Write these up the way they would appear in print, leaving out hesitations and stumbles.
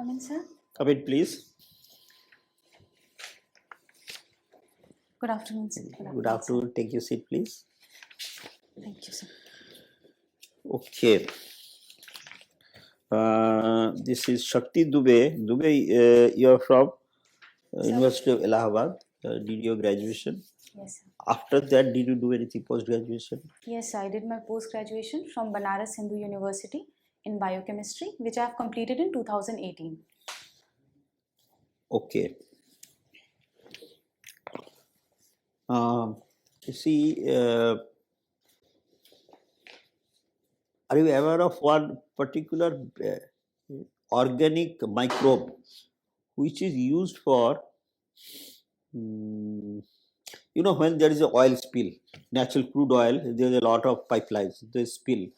come in, sir? Come in, please. Good afternoon, sir. Good afternoon. Take your seat, please. Thank you, sir. Okay. This is Shakti Dubey. You are from University of Allahabad. Did your graduation? Yes, sir. After that, did you do anything post-graduation? Yes, I did my post-graduation from Banaras Hindu University in biochemistry, which I have completed in 2018. Okay. You see, are you aware of one particular organic microbe which is used for, when there is an oil spill, natural crude oil, there is a lot of pipelines, they spill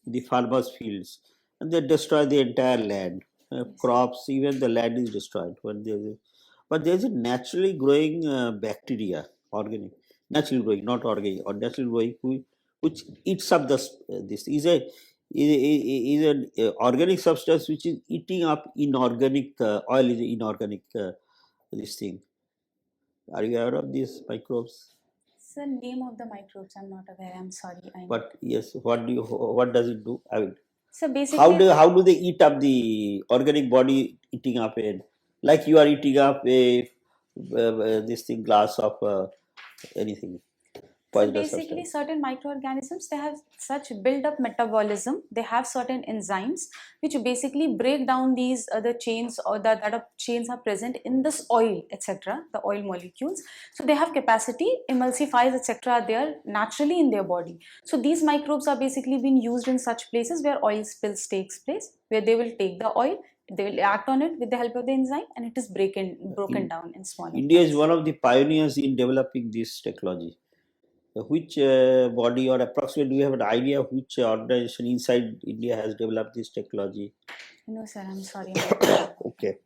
in the farmers' fields and they destroy the entire land, crops, even the land is destroyed. But there is a naturally growing bacteria, organic, naturally growing, not organic, or naturally growing, which eats up this is an organic substance which is eating up inorganic oil, is inorganic this thing. Are you aware of these microbes? Sir, name of the microbes I'm not aware. I'm sorry. But yes, what does it do? I mean, so basically, how do they eat up the organic body, eating up like you are eating up this thing, glass of anything. So basically, certain microorganisms, they have such build-up metabolism. They have certain enzymes which basically break down these other chains, or that chains are present in this oil, etc. The oil molecules. So they have capacity, emulsifiers, etc. are there naturally in their body. So these microbes are basically being used in such places where oil spills takes place, where they will take the oil, they will act on it with the help of the enzyme, and it is broken down in smaller India parts. is one of the pioneers in developing this technology. Which body, or approximately, do you have an idea of which organization inside India has developed this technology? No, sir, I'm sorry. Okay.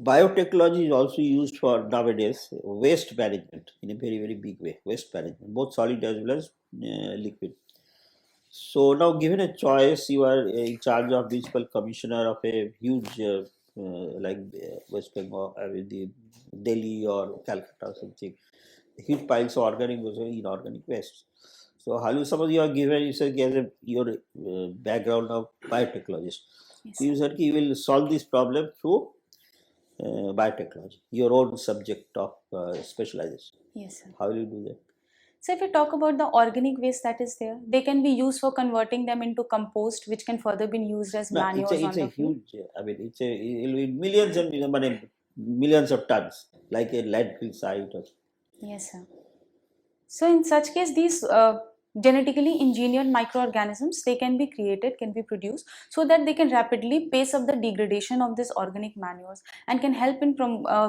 Biotechnology is also used for nowadays waste management in a very, very big way. Waste management, both solid as well as liquid. So now, given a choice, you are in charge of municipal commissioner of a huge like West Bengal, the Delhi or Calcutta or something, huge piles of organic waste or inorganic waste. So how you are given, you said your background of biotechnologist. Yes, so you said you will solve this problem through biotechnology, your own subject of specialization. Yes, sir. How will you do that? So if we talk about the organic waste that is there, they can be used for converting them into compost, which can further be used as manure. It's a huge, I mean, it'll be millions and millions of tons, like a landfill site. Yes, sir. So in such case, these genetically engineered microorganisms, they can be created, can be produced, so that they can rapidly pace up the degradation of this organic manures and can help in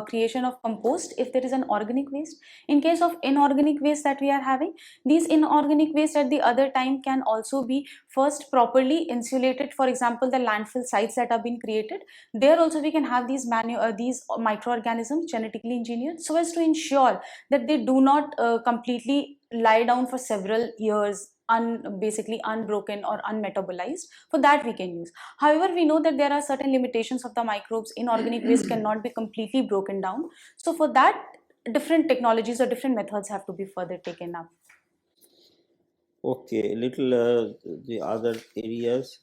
creation of compost if there is an organic waste. In case of inorganic waste that we are having, these inorganic waste at the other time can also be first properly insulated. For example, the landfill sites that are being created, there also we can have these microorganisms genetically engineered, so as to ensure that they do not completely lie down for several years basically unbroken or unmetabolized. For that we can use. However, we know that there are certain limitations of the microbes. Inorganic waste cannot be completely broken down. So for that, different technologies or different methods have to be further taken up. Okay, the other areas.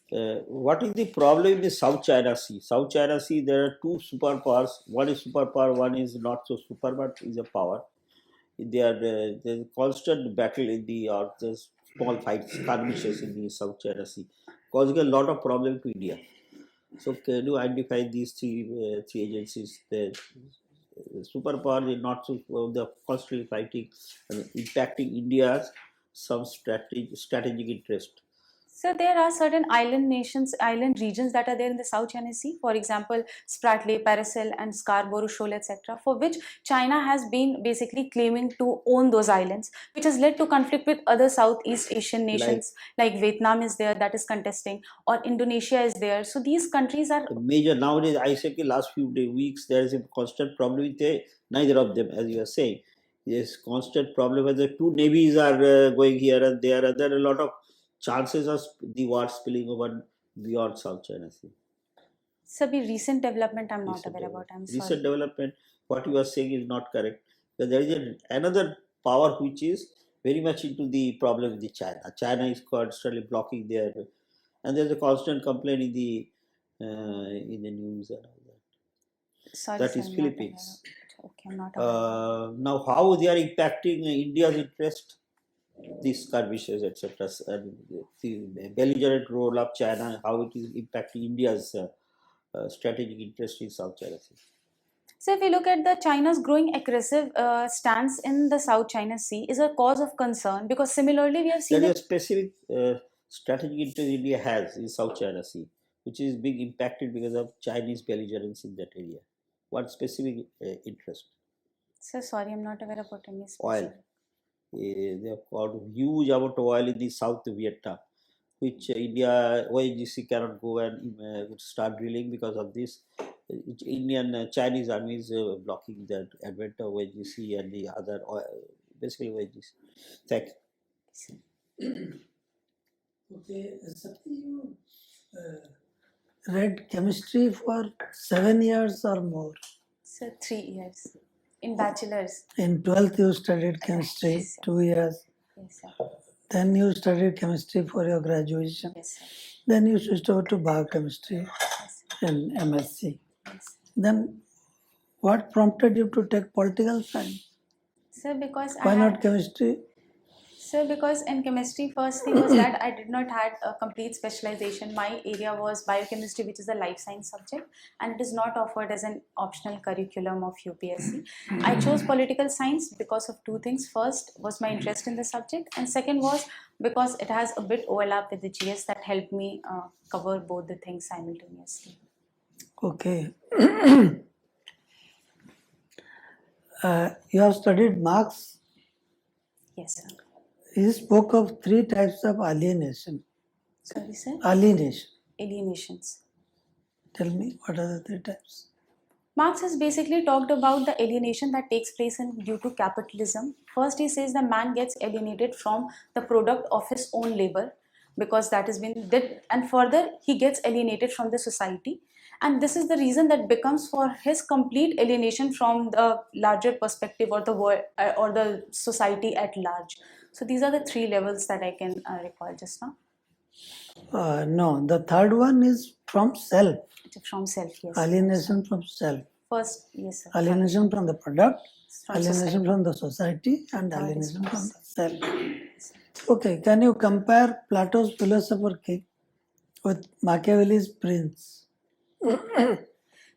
What is the problem in the South China Sea? South China Sea, there are two superpowers. One is superpower, one is not so super, but is a power. There's a constant battle in the small fights, skirmishes in the South China Sea, causing a lot of problem to India. So can you identify these three agencies? The superpower is not so they're constantly fighting and impacting India's some strategic interest. So there are certain island nations, island regions that are there in the South China Sea. For example, Spratly, Paracel and Scarborough Shoal, etc., for which China has been basically claiming to own those islands, which has led to conflict with other Southeast Asian nations, like Vietnam is there that is contesting, or Indonesia is there. So these countries are major nowadays. I say last few weeks there is a constant problem with neither of them, as you are saying. There's constant problem where the two navies are going here and there, and there are a lot of chances of the war spilling over beyond South China Sea? Sabhi, recent development I'm not Recent aware about. development. I'm Recent sorry. development, what you are saying is not correct. But there is another power which is very much into the problem with the China. China is constantly blocking their, and there's a constant complaint in the news and all that. Sorry, That sir, is I'm not aware Philippines. of it. Okay, I'm not aware. Now, how they are impacting India's interest, these skirmishes, etc., and the belligerent role of China, how it is impacting India's strategic interest in South China Sea. So if we look at the China's growing aggressive stance in the South China Sea is a cause of concern, because similarly we have seen There is a specific strategic interest India has in South China Sea, which is being impacted because of Chinese belligerence in that area. What specific interest? Sir, sorry, I'm not aware about any Oil. specific. They have got huge amount of oil in the South of Vietnam, which India ONGC cannot go and start drilling because of this. Indian Chinese army is blocking that advent of ONGC and the other basically ONGC. Thank you. Okay, Sakti, you read chemistry for 7 years or more. Sir, 3 years in bachelor's. In 12th, you studied chemistry Yes, sir. 2 years. Yes, sir. Then you studied chemistry for your graduation. Yes, sir. Then you switched over to biochemistry Yes, sir. in MSc. Yes. Then what prompted you to take political science? Sir, because Why not chemistry? Sir, because in chemistry, first thing was that I did not had a complete specialization. My area was biochemistry, which is a life science subject, and it is not offered as an optional curriculum of UPSC. I chose political science because of two things. First was my interest in the subject, and second was because it has a bit overlap with the GS that helped me cover both the things simultaneously. Okay. You have studied Marx. Yes, sir. He spoke of 3 types of alienation. Sorry, sir. Alienation. Alienations. Tell me, what are the 3 types? Marx has basically talked about the alienation that takes place due to capitalism. First, he says the man gets alienated from the product of his own labor because that has been did, and further he gets alienated from the society. And this is the reason that becomes for his complete alienation from the larger perspective or the world or the society at large. So these are the 3 levels that I can recall just now. No, the third one is from self. From self, yes. Alienation from self. First, yes, sir. Alienation from the product, From alienation society. from the society, and Third is alienation from from the self. Okay, can you compare Plato's Philosopher King with Machiavelli's Prince?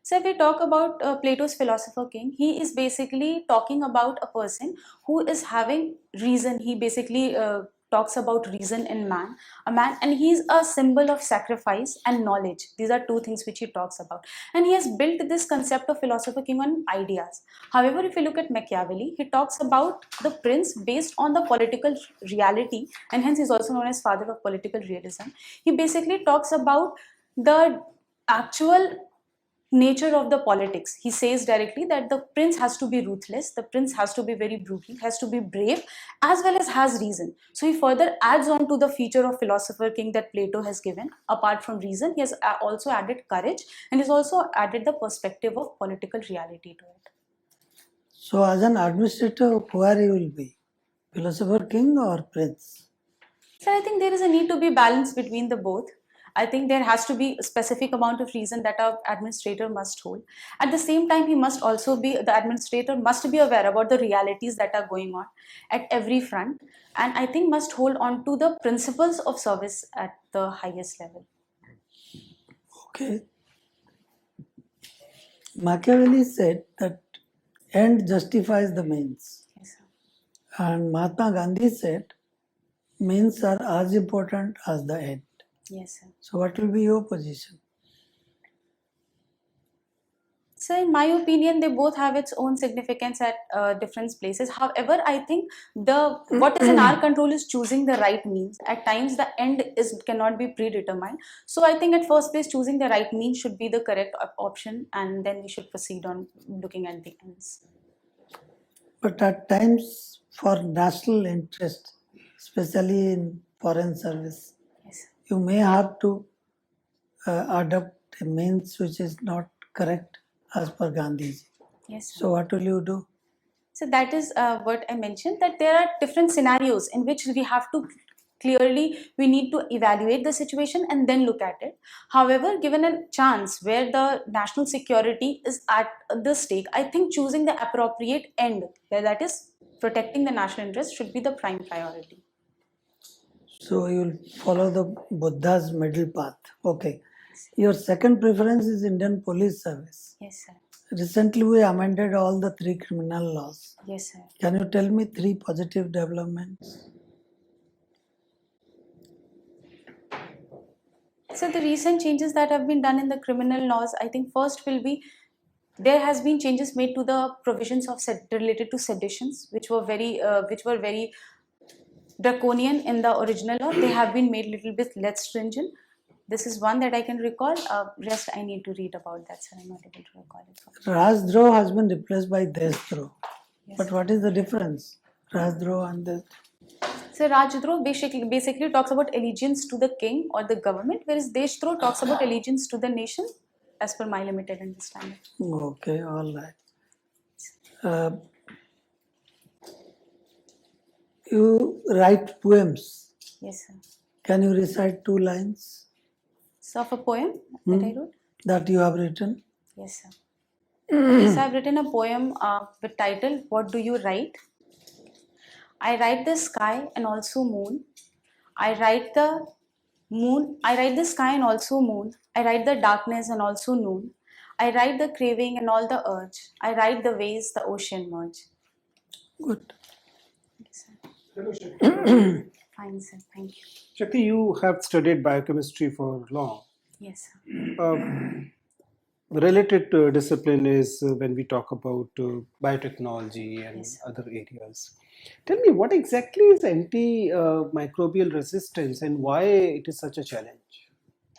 So if we talk about Plato's Philosopher King, he is basically talking about a person who is having reason. He basically talks about reason in man, and he's a symbol of sacrifice and knowledge. These are 2 things which he talks about. And he has built this concept of Philosopher King on ideas. However, if you look at Machiavelli, he talks about the prince based on the political reality, and hence he's also known as father of political realism. He basically talks about the actual nature of the politics. He says directly that the prince has to be ruthless, the prince has to be very brutal, has to be brave, as well as has reason. So he further adds on to the feature of Philosopher King that Plato has given. Apart from reason, he has also added courage, and he's also added the perspective of political reality to it. So as an administrator, who are you will be? Philosopher King or Prince? So I think there is a need to be balance between the both. I think there has to be a specific amount of reason that our administrator must hold. At the same time, the administrator must be aware about the realities that are going on at every front, and I think must hold on to the principles of service at the highest level. Okay. Machiavelli said that end justifies the means. Yes, sir. And Mahatma Gandhi said means are as important as the end. Yes, sir. So what will be your position? So in my opinion, they both have its own significance at different places. However, I think what is in our control is choosing the right means. At times, the end cannot be predetermined. So I think at first place, choosing the right means should be the correct option, and then we should proceed on looking at the ends. But at times, for national interest, especially in foreign service, you may have to adopt a means which is not correct as per Gandhiji. Yes, sir. So what will you do? So that is what I mentioned, that there are different scenarios in which we have to we need to evaluate the situation and then look at it. However, given a chance where the national security is at the stake, I think choosing the appropriate end, that is protecting the national interest, should be the prime priority. So you will follow the Buddha's middle path. Okay. Your second preference is Indian Police Service. Yes, sir. Recently we amended all the 3 criminal laws. Yes, sir. Can you tell me 3 positive developments? So the recent changes that have been done in the criminal laws, I think first will be, there has been changes made to the provisions of related to seditions, which were very draconian in the original law. They have been made a little bit less stringent. This is one that I can recall. Rest I need to read about that, so I'm not able to recall it. Rajdroh has been replaced by Deshdroh. Yes. But what is the difference? Rajdroh and Deshdroh? So Rajdroh basically talks about allegiance to the king or the government, whereas Deshdroh talks about allegiance to the nation, as per my limited understanding. Okay, all right. You write poems. Yes, sir. Can you recite 2 lines So of a poem that I wrote? that you have written? Yes, sir. Yes, I've written a poem with title, What Do You Write? I write the sky and also moon. I write the moon. I write the sky and also moon. I write the darkness and also noon. I write the craving and all the urge. I write the ways the ocean merge. Good. Yes, sir. Hello, Shakti. Fine, sir. Thank you. Shakti, you have studied biochemistry for long. Yes, sir. Related discipline is when we talk about biotechnology and Yes. other areas. Tell me, what exactly is antimicrobial resistance and why it is such a challenge?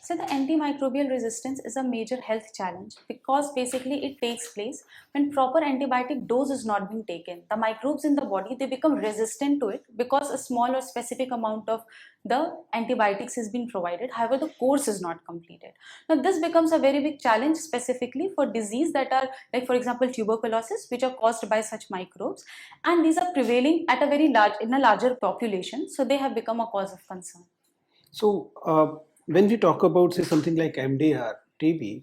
So the antimicrobial resistance is a major health challenge because basically it takes place when proper antibiotic dose is not being taken. The microbes in the body, they become resistant to it because a small or specific amount of the antibiotics has been provided. However, the course is not completed. Now this becomes a very big challenge specifically for disease that are, like for example tuberculosis, which are caused by such microbes, and these are prevailing at in a larger population, so they have become a cause of concern. So, when we talk about, say, something like MDR, TB,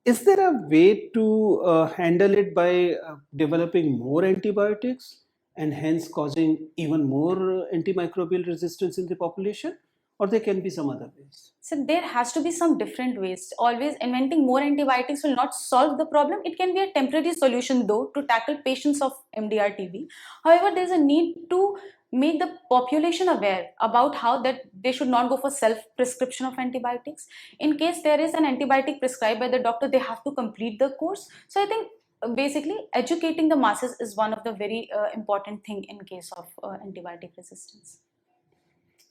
is there a way to handle it by developing more antibiotics and hence causing even more antimicrobial resistance in the population? Or there can be some other ways? So there has to be some different ways. Always inventing more antibiotics will not solve the problem. It can be a temporary solution though to tackle patients of MDR TB. However, there is a need to make the population aware about how that they should not go for self-prescription of antibiotics. In case there is an antibiotic prescribed by the doctor, they have to complete the course. So I think basically educating the masses is one of the very important thing in case of antibiotic resistance.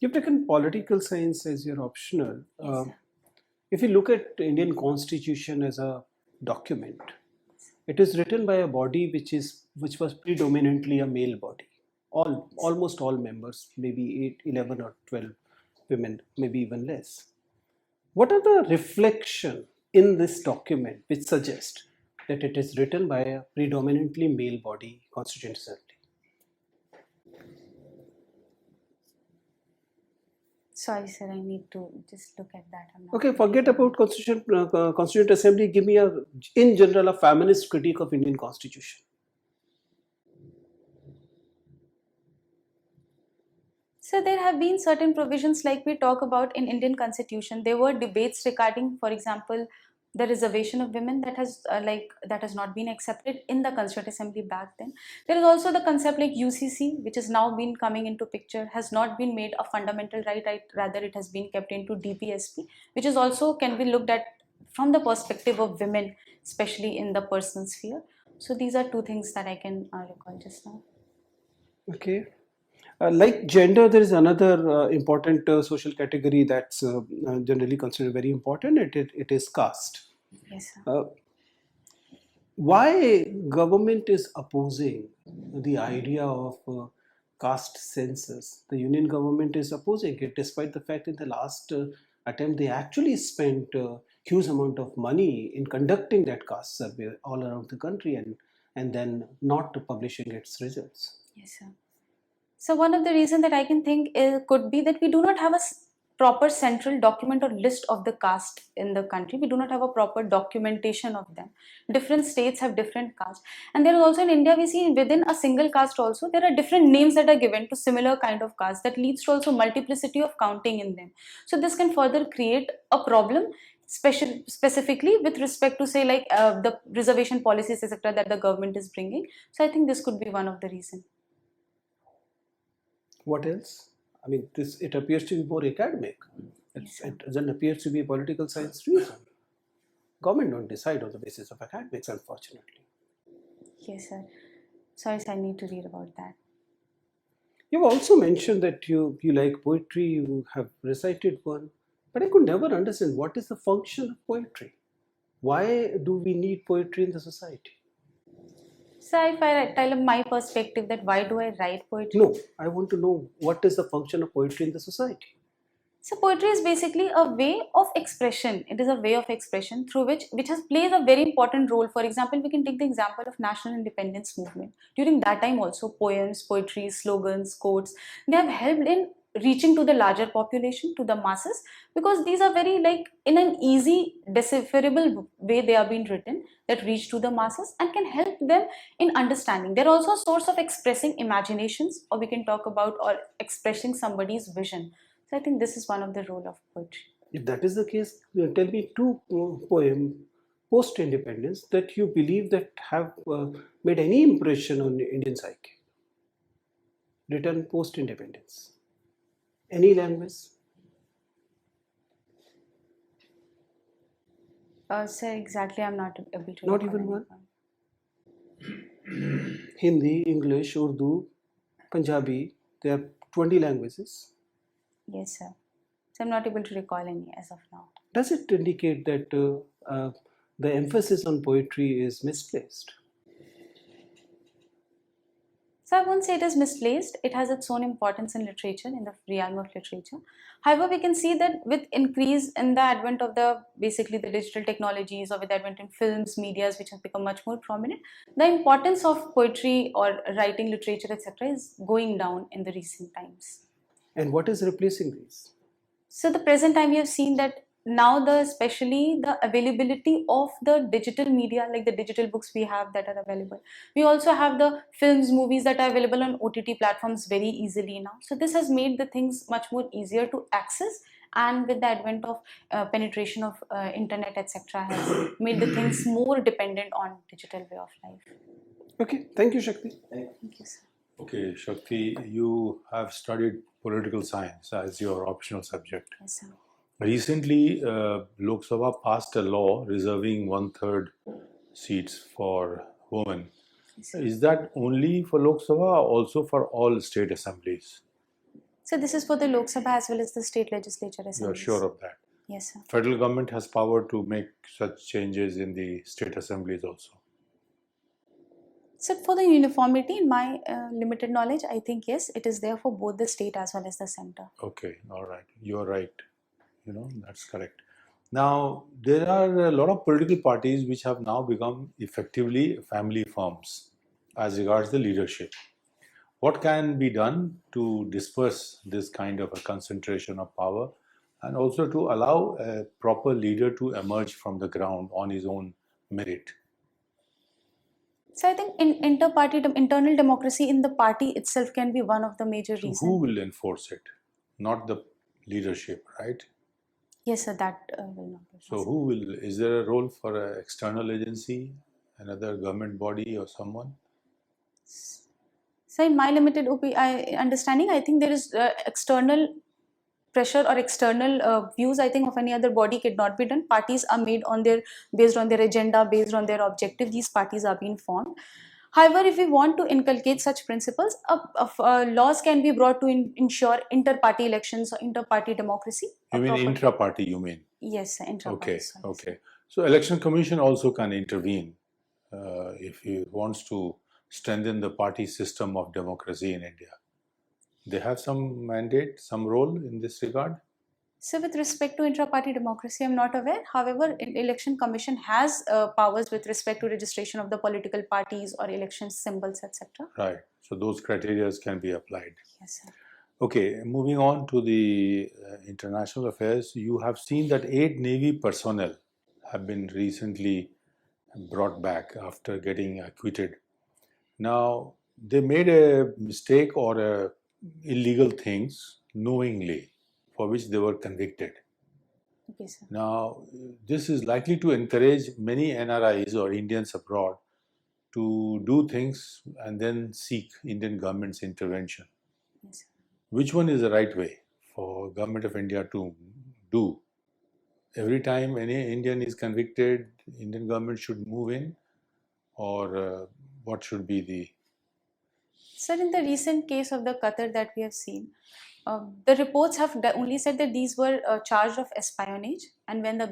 You've taken political science as your optional. Yes, sir. If you look at Indian Constitution as a document, it is written by a body which was predominantly a male body. Almost all members, maybe 8, 11 or 12 women, maybe even less. What are the reflection in this document which suggest that it is written by a predominantly male body, Constituent Assembly? Sorry, sir, I need to just look at that. I'm not Okay, forget about Constituent Assembly. Give me in general, a feminist critique of Indian Constitution. So there have been certain provisions like we talk about in Indian Constitution. There were debates regarding, for example, the reservation of women that has not been accepted in the Constituent Assembly back then. There is also the concept like UCC, which has now been coming into picture, has not been made a fundamental right, rather it has been kept into DPSP, which is also can be looked at from the perspective of women, especially in the personal sphere. So these are two things that I can recall just now. Okay. Like gender, there is another important social category that's generally considered very important. It is caste. Yes, sir. Why government is opposing the idea of caste census. The union government is opposing it, despite the fact in the last attempt they actually spent a huge amount of money in conducting that caste survey all around the country and then not publishing its results. Yes, sir. So one of the reasons that I can think could be that we do not have a proper central document or list of the caste in the country. We do not have a proper documentation of them. Different states have different castes. And there is also in India, we see within a single caste also, there are different names that are given to similar kind of caste that leads to also multiplicity of counting in them. So this can further create a problem, specifically with respect to say like the reservation policies, etc. that the government is bringing. So I think this could be one of the reasons. What else? I mean, it appears to be more academic. It doesn't appear to be a political science reason. Government don't decide on the basis of academics, unfortunately. Yes, sir. Sorry, sir, I need to read about that. You've also mentioned that you like poetry, you have recited one, but I could never understand what is the function of poetry. Why do we need poetry in the society? So if I tell my perspective that why do I write poetry? No, I want to know what is the function of poetry in the society. So poetry is basically a way of expression. It is a way of expression through which has plays a very important role. For example, we can take the example of national independence movement. During that time also, poems, poetry, slogans, quotes, they have helped in reaching to the larger population, to the masses, because these are very like in an easy decipherable way they are being written that reach to the masses and can help them in understanding. They're also a source of expressing imaginations, or we can talk about or expressing somebody's vision. So I think this is one of the role of poetry. If that is the case, tell me two poems post-independence that you believe that have made any impression on Indian psyche, written post-independence. Any language? So exactly, I'm not able to. Not even one? Hindi, English, Urdu, Punjabi, there are 20 languages. Yes, sir. So I'm not able to recall any as of now. Does it indicate that the emphasis on poetry is misplaced? So I won't say it is misplaced. It has its own importance in literature, in the realm of literature. However, we can see that with increase in the advent of basically the digital technologies, or with the advent in films, medias, which have become much more prominent, the importance of poetry or writing literature, etc. is going down in the recent times. And what is replacing these? So the present time we have seen that now especially the availability of the digital media, like the digital books we have that are available. We also have the films, movies that are available on OTT platforms very easily now. So this has made the things much more easier to access, and with the advent of penetration of internet, etc. has made the things more dependent on digital way of life. Okay, thank you, Shakti. Thank you, sir. Okay, Shakti, you have studied political science as your optional subject. Yes, sir. Recently, Lok Sabha passed a law reserving 1/3 seats for women. Yes, sir. Is that only for Lok Sabha or also for all state assemblies? So this is for the Lok Sabha as well as the state legislature You are assemblies. sure of that? Yes, sir. Federal government has power to make such changes in the state assemblies also. So for the uniformity, in my limited knowledge, I think yes, it is there for both the state as well as the center. Okay, all right. You are right. That's correct. Now, there are a lot of political parties which have now become effectively family firms as regards the leadership. What can be done to disperse this kind of a concentration of power, and also to allow a proper leader to emerge from the ground on his own merit? So I think in internal democracy in the party itself can be one of the major So reasons. who will enforce it? Not the leadership, right? Yes, sir, that will not be So possible. is there a role for an external agency, another government body or someone? So in my limited understanding, I think there is external pressure or external views, I think, of any other body cannot be done. Parties are made based on their agenda, based on their objective. These parties are being formed. However, if we want to inculcate such principles, laws can be brought to ensure inter-party elections or inter-party democracy. You mean intra-party, you mean? Yes, sir, intra-party. Okay, sorry, okay. sir. So election commission also can intervene if he wants to strengthen the party system of democracy in India. they have some mandate, some role in this regard? So with respect to intra-party democracy, I'm not aware. However, Election Commission has powers with respect to registration of the political parties or election symbols, etc. Right. So those criteria can be applied. Yes, sir. Okay, moving on to the international affairs, you have seen that 8 Navy personnel have been recently brought back after getting acquitted. Now, they made a mistake or illegal things knowingly, for which they were convicted. Okay, sir. Now, this is likely to encourage many NRIs or Indians abroad to do things and then seek Indian government's intervention. Yes, sir. Which one is the right way for government of India to do? Every time any Indian is convicted, Indian government should move in, or what should be the... Sir, in the recent case of the Qatar that we have seen, the reports have only said that these were charged of espionage, and when the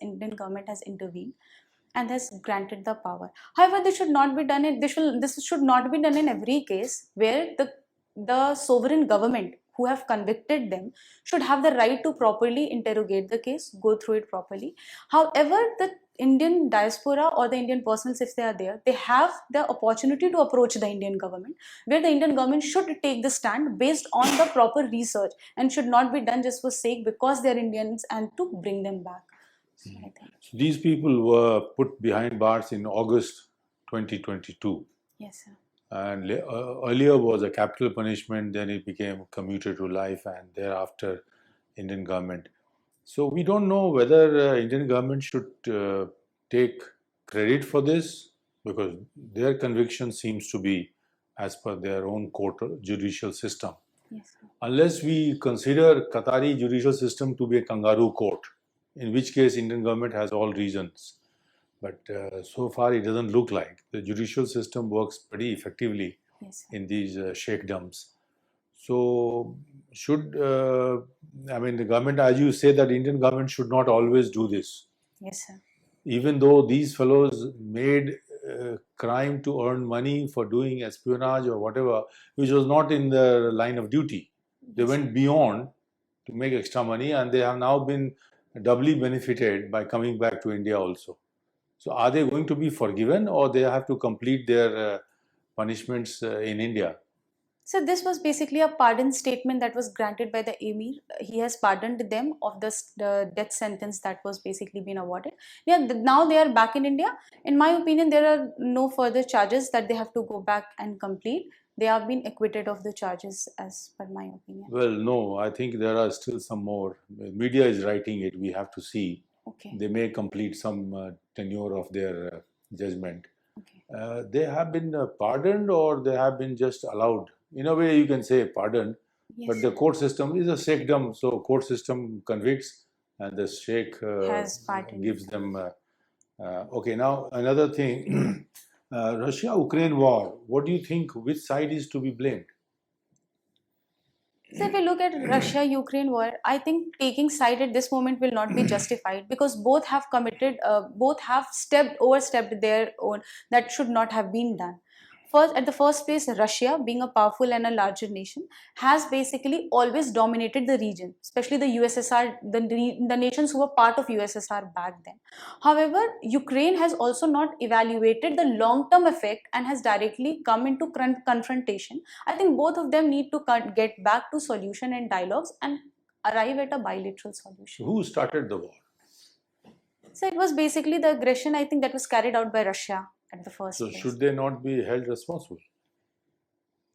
Indian government has intervened and has granted the power. However, this should not be done this should not be done in every case, where the sovereign government who have convicted them should have the right to properly interrogate the case, go through it properly. However, the Indian diaspora or the Indian personnel, if they are there, they have the opportunity to approach the Indian government, where the Indian government should take the stand based on the proper research and should not be done just for sake because they are Indians and to bring them back. So I think. So these people were put behind bars in August 2022. Yes, sir. And earlier was a capital punishment, then it became commuted to life, and thereafter Indian government. So we don't know whether Indian government should take credit for this, because their conviction seems to be as per their own court judicial system. Yes, sir. Unless we consider Qatari judicial system to be a kangaroo court, in which case Indian government has all reasons. But so far it doesn't look like. The judicial system works pretty effectively Yes, sir. in these sheikdoms. So should, the government, as you say, that Indian government should not always do this. Yes, sir. Even though these fellows made crime to earn money for doing espionage or whatever, which was not in the line of duty. They went beyond to make extra money, and they have now been doubly benefited by coming back to India also. So are they going to be forgiven, or they have to complete their punishments in India? So this was basically a pardon statement that was granted by the Emir. He has pardoned them of the death sentence that was basically been awarded. Yeah, now they are back in India. In my opinion, there are no further charges that they have to go back and complete. They have been acquitted of the charges, as per my opinion. Well, no, I think there are still some more. Media is writing it. We have to see. Okay. They may complete some tenure of their judgment. Okay. They have been pardoned, or they have been just allowed. In a way, you can say pardoned, Yes. but the court system is a sheikhdom, so court system convicts, and the sheikh Has pardoned. gives them. Okay, now another thing, Russia-Ukraine war. What do you think? Which side is to be blamed? So if we look at Russia-Ukraine war, I think taking side at this moment will not be justified, because both have overstepped their own. That should not have been done. First, at the first place, Russia, being a powerful and a larger nation, has basically always dominated the region, especially the USSR, the nations who were part of USSR back then. However, Ukraine has also not evaluated the long-term effect and has directly come into confrontation. I think both of them need to get back to solution and dialogues and arrive at a bilateral solution. Who started the war? So it was basically the aggression, I think, that was carried out by Russia at the first So place. should they not be held responsible?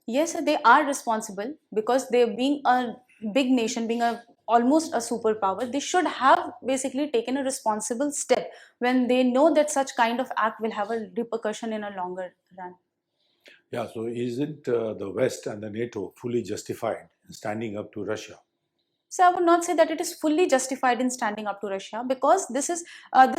Yes, they are responsible, because they, being a big nation, being almost a superpower, they should have basically taken a responsible step when they know that such kind of act will have a repercussion in a longer run. Yeah, so isn't the West and the NATO fully justified in standing up to Russia? So I would not say that it is fully justified in standing up to Russia, because this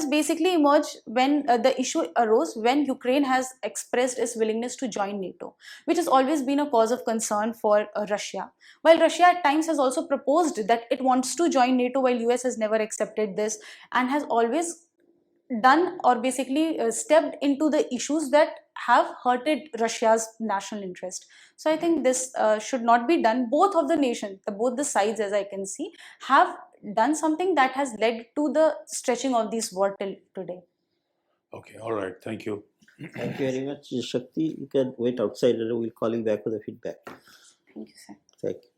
basically emerged when the issue arose when Ukraine has expressed its willingness to join NATO, which has always been a cause of concern for Russia. While Russia at times has also proposed that it wants to join NATO, while US has never accepted this and has always done or basically stepped into the issues that have hurted Russia's national interest. So I think this should not be done. Both of the nations, both the sides, as I can see, have done something that has led to the stretching of this war till today. Okay, all right, thank you. Thank you very much, Shakti. You can wait outside and we'll call you back for the feedback. Thank you, sir. Thank you.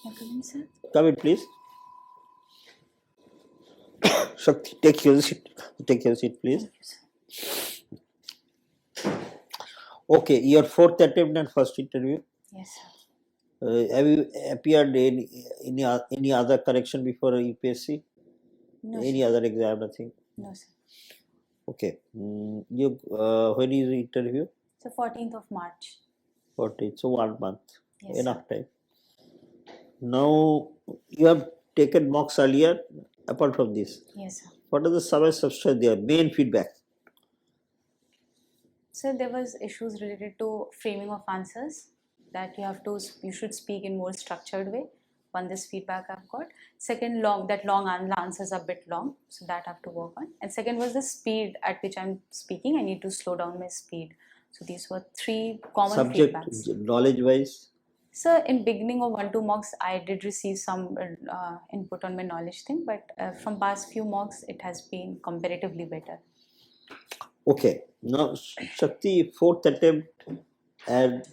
May I come in, sir? Come in, please. Shakti, take your seat. Take your seat, please. Thank you, sir. Okay, your fourth attempt and first interview. Yes, sir. Have you appeared in any other correction before UPSC? No, Any sir. other exam? Nothing. No, sir. Okay. You when is the interview? So 14th of March. 14. So 1 month. Yes, Enough time. Now you have taken mocks earlier. Apart from this, Yes, sir. what are the substance there? Main feedback. So there was issues related to framing of answers, that you should speak in more structured way. One, this feedback I've got. Second, long answers are a bit long, so that I have to work on. And second was the speed at which I'm speaking. I need to slow down my speed. So these were three common Subject, feedbacks. knowledge wise. So in beginning of 1-2 mocks, I did receive some input on my knowledge thing, but from past few mocks, it has been comparatively better. Okay. Now, Shakti, fourth attempt, and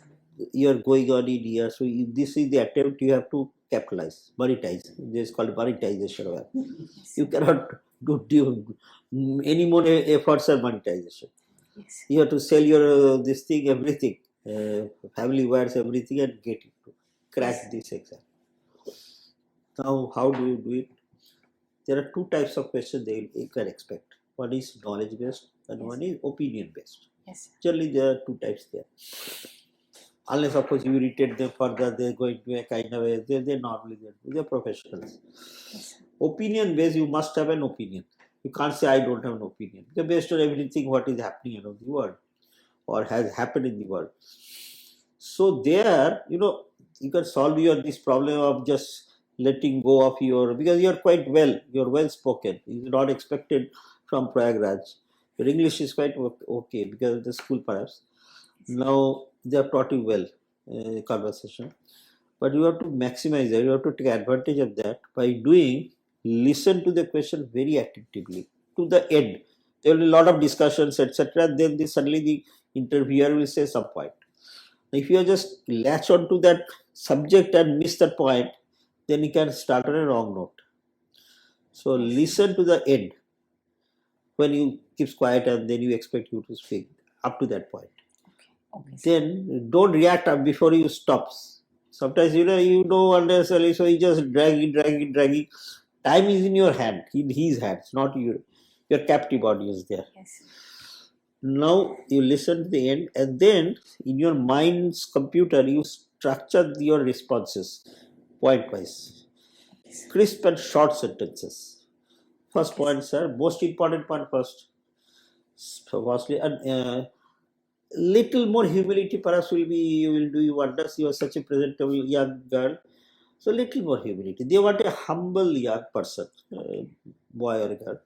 you're going on in here. So if this is the attempt, you have to capitalize, monetize. This is called monetization. You cannot do any more efforts or monetization. Yes. You have to sell your this thing, everything, family wires, everything, and get it to crack this exam. Now, how do you do it? There are two types of questions you can expect. One is knowledge based, and Yes. one is opinion based. Yes. Generally, there are two types there. Unless, of course, you irritate them further, they're going to a kind of a, they're normally there. They're professionals. Yes. Opinion based, you must have an opinion. You can't say, I don't have an opinion. They're based on everything what is happening around the world or has happened in the world. So there, you can solve this problem of just letting go of because you're quite well, you're well spoken. It's not expected from Prayagraj. Your English is quite okay because of the school perhaps. Now they have taught you well conversation, but you have to maximize that. You have to take advantage of that by listen to the question very attentively to the end. There will be a lot of discussions, etc. Then suddenly the interviewer will say some point. If you just latch on to that subject and miss that point, then you can start on a wrong note. So listen to the end. When you keep quiet and then you expect you to speak up to that point. Okay. Then don't react before you stop. Sometimes you don't understand, so you just drag it. Time is in your hand, in his hands, not you. Your captive audience there. Yes. Now you listen to the end, and then in your mind's computer you structure your responses point wise, crisp and short sentences. First point, sir, most important point first. So firstly, and little more humility perhaps will do you wonders. You are such a presentable young girl, so little more humility. They want a humble young person, boy or girl.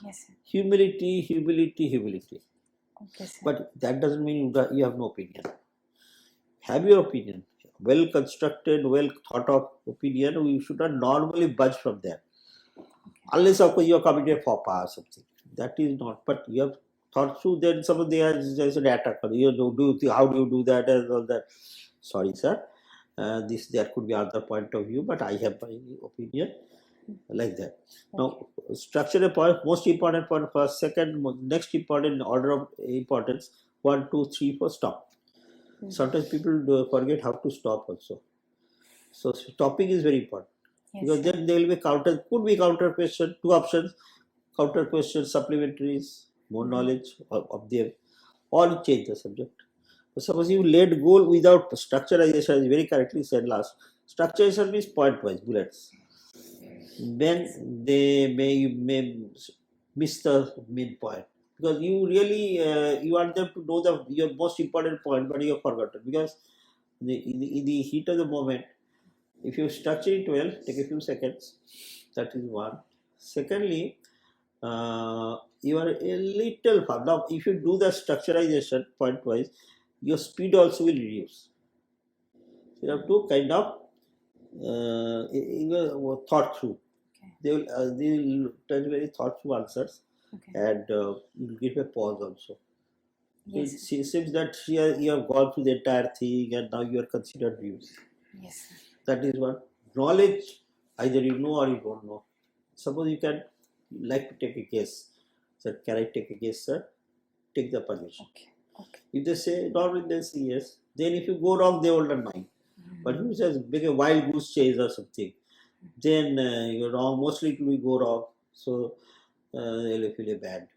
Yes, sir. Humility. Okay, sir. But that doesn't mean you have no opinion. Have your opinion, well constructed, well thought of opinion. We should not normally budge from there, unless of course you are committed a faux pas or something. That is not. But you have thought through. Then some of there's an attack. How do you do that and all that? Sorry, sir. There could be other point of view, but I have my opinion like that. Now, structure a point. Most important point first, second, next important order of importance. 1, 2, 3, 4. Stop. Sometimes people forget how to stop also. So stopping is very important. Yes, Because then there will be could be counter question, two options, counter question, supplementaries, more knowledge of them, or change the subject. But suppose you let go without structurization, as very correctly said last. Structurization means point wise bullets. Then they may miss the main point. Because you really you want them to know your most important point, but you have forgotten. Because in the heat of the moment, if you structure it well, take a few seconds. That is one. Secondly, you are a little far. Now, if you do the structurization point-wise, your speed also will reduce. You have to kind of thought through. Okay. They will tell very thought through answers, Okay. and you'll give a pause also. Yes. It seems that here you have gone through the entire thing, and now you are considered views. Yes, sir. That is one. Knowledge, either you know or you don't know. Suppose you can like to take a guess. Sir, can I take a guess, sir? Take the permission. Okay. Okay. If they say normally they say yes. Then if you go wrong, they will not mind. But if you just make a wild goose chase or something, then you're wrong. Mostly it will go wrong. So you'll feel a bad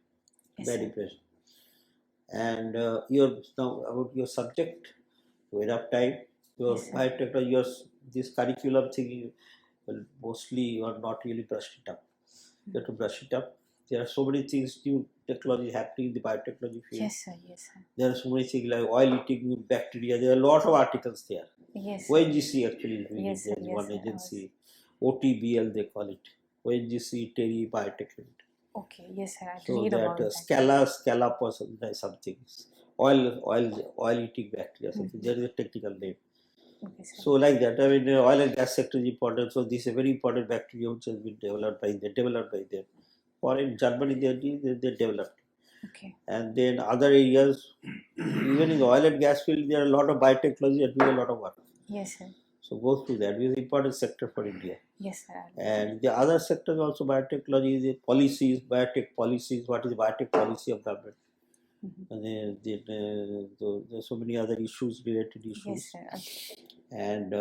Yes, sir. impression. And your now about your subject, you have time. Your Yes, sir. biotechnology, your this curriculum thing, well, mostly you are not really brushed it up. You have to brush it up. There are so many things, new technology happening in the biotechnology field. Yes, sir. Yes, sir. There are so many things like oil eating bacteria. There are a lot of articles there. Yes, sir. ONGC actually is doing Yes, it. sir. There is Yes, one sir. agency, OTBL they call it. ONGC Terry Biotech Limited. Okay. Yes, sir. I'll So read that about that. scallop or something. Oil eating bacteria, something. There is a technical name. Okay, sir. So like that, I mean, oil and gas sector is important. So this is a very important bacteria which has been developed by them. Or in Germany, they developed. Okay. And then other areas, even in the oil and gas field, there are a lot of biotechnology and doing a lot of work. Yes, sir. So go through that. It is an important sector for India. Yes, sir. And the other sectors also biotechnology, the policies, biotech policies. What is the biotech policy of government? And then there are so many other issues, related issues. Yes, sir. Okay. And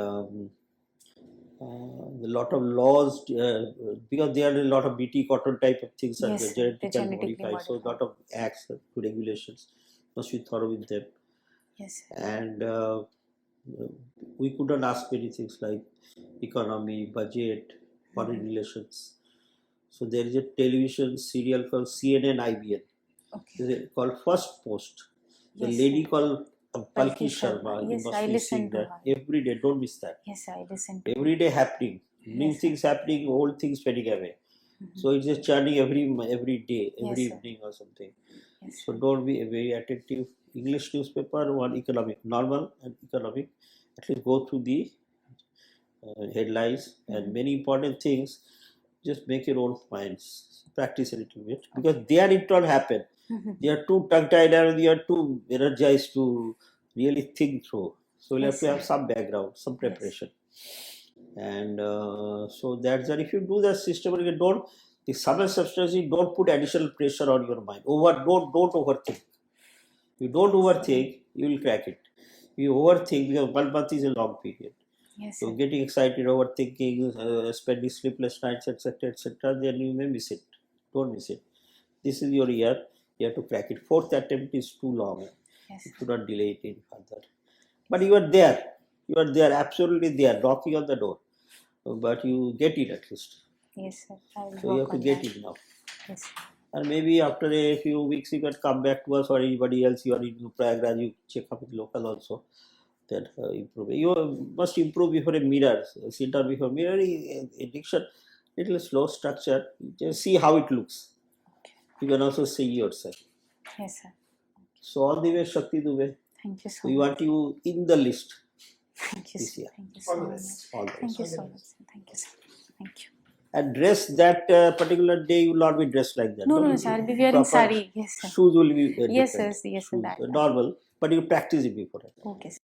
a lot of laws, because there are a lot of BT cotton type of things are Yes, genetically genetically modified. So a lot of acts, regulations must be thorough with them. Yes, sir. And we couldn't ask many things like economy, budget, foreign relations. So there is a television serial called CNN IBN. Okay. It is called First Post. The Yes, lady sir. called Palki Palki Sharma. Sharma. You Yes, must I be listen seeing to that her. every day. Don't miss that. Yes, sir. I listen to Every day happening. New Yes, sir. things happening, old things fading away. So it's just churning every day, every Yes, sir. evening or something. Yes, So sir. don't be very attentive. English newspaper, one economic, normal and economic. At least go through the headlines and many important things. Just make your own minds. Practice a little bit because there it will happen. They are too tongue-tied and they are too energized to really think through. So we'll Yes, have to have sir. some background, some preparation. And so that's that. If you do the systematic, don't the summer substance, don't put additional pressure on your mind. Don't overthink. If you don't overthink, you will crack it. If you overthink, because 1 month is a long period. Yes, So sir. getting excited, overthinking, spending sleepless nights, etc., then you may miss it. Don't miss it. This is your year. You have to crack it. Fourth attempt is too long. Yes, You sir. should not delay it any further. But you are there. You are there, absolutely there, knocking on the door. But you get it at least. Yes, sir. I will So you have work to on get that. it now. Yes, sir. And maybe after a few weeks, you can come back to us or anybody else. You are in Prayagraj, you check up with local also. Then improve. You must improve before a mirror. Sit down before a mirror. Addiction, little slow structure. Just see how it looks. Okay. You can also see yourself. Yes, sir. So all the way, Shakti Dubey. Thank you so We much. want you in the list Thank you, this sir. year. Thank you so much. All the Thank you best. so much, sir. Thank you, sir. Thank you. And dress that particular day, you will not be dressed like that. No, sir. I'll be wearing Proper sari. Yes, sir. Shoes will be Yes, sir. different. Yes, sir. Shoes, That. normal, but you practice it before. Okay, sir.